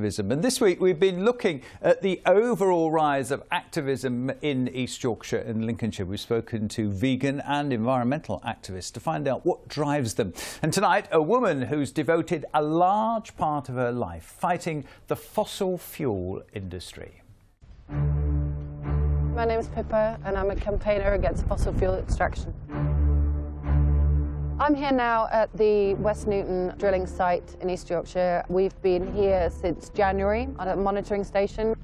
activism. And this week we've been looking at the overall rise of activism in East Yorkshire and Lincolnshire. We've spoken to vegan and environmental activists to find out what drives them. And tonight, a woman who's devoted a large part of her life fighting the fossil fuel industry. My name is Pippa and I'm a campaigner against fossil fuel extraction. I'm here now at the West Newton drilling site in East Yorkshire. We've been here since January on a monitoring station.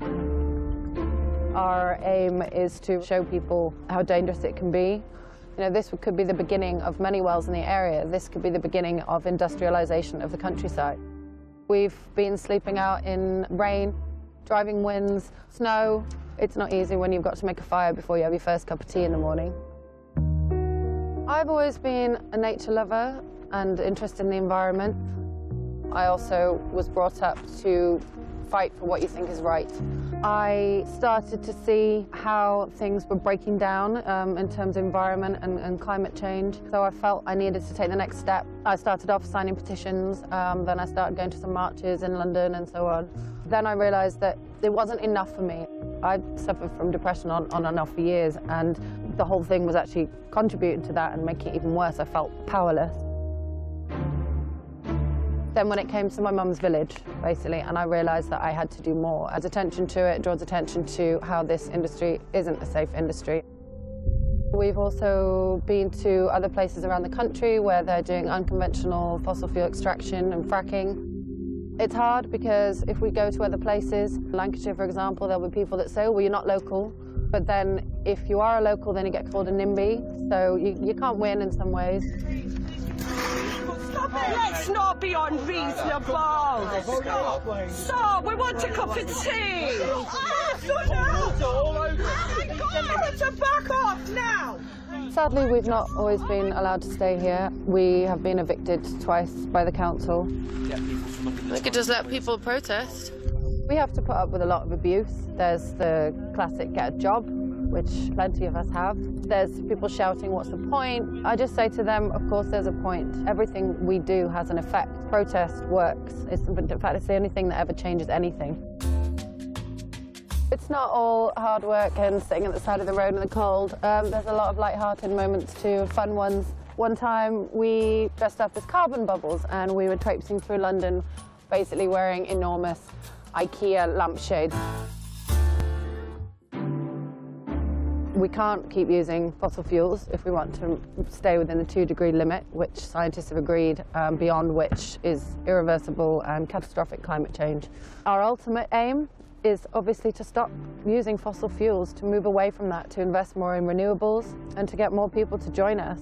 Our aim is to show people how dangerous it can be. You know, this could be the beginning of many wells in the area. This could be the beginning of industrialisation of the countryside. We've been sleeping out in rain, driving winds, snow. It's not easy when you've got to make a fire before you have your first cup of tea in the morning. I've always been a nature lover and interested in the environment. I also was brought up to fight for what you think is right. I started to see how things were breaking down in terms of environment and climate change. So I felt I needed to take the next step. I started off signing petitions, then I started going to some marches in London and so on. Then I realised that it wasn't enough for me. I'd suffered from depression on and off for years, and the whole thing was actually contributing to that and making it even worse. I felt powerless. Then when it came to my mum's village, basically, and I realised that I had to do more. As attention to it draws attention to how this industry isn't a safe industry. We've also been to other places around the country where they're doing unconventional fossil fuel extraction and fracking. It's hard because if we go to other places, Lancashire, for example, there'll be people that say, oh, well, you're not local. But then if you are a local, then you get called a NIMBY, so you can't win in some ways. Stop it, let's not be unreasonable. Stop, we want a cup of tea. To back off now. Sadly, we've not always been allowed to stay here. We have been evicted twice by the council. We could just let people protest. We have to put up with a lot of abuse. There's the classic get a job, which plenty of us have. There's people shouting, what's the point? I just say to them, of course there's a point. Everything we do has an effect. Protest works. In fact, it's the only thing that ever changes anything. It's not all hard work and sitting at the side of the road in the cold. There's a lot of light-hearted moments too, fun ones. One time we dressed up as carbon bubbles and we were traipsing through London, basically wearing enormous IKEA lampshades. We can't keep using fossil fuels if we want to stay within the 2-degree limit, which scientists have agreed, beyond which is irreversible and catastrophic climate change. Our ultimate aim is obviously to stop using fossil fuels, to move away from that, to invest more in renewables and to get more people to join us.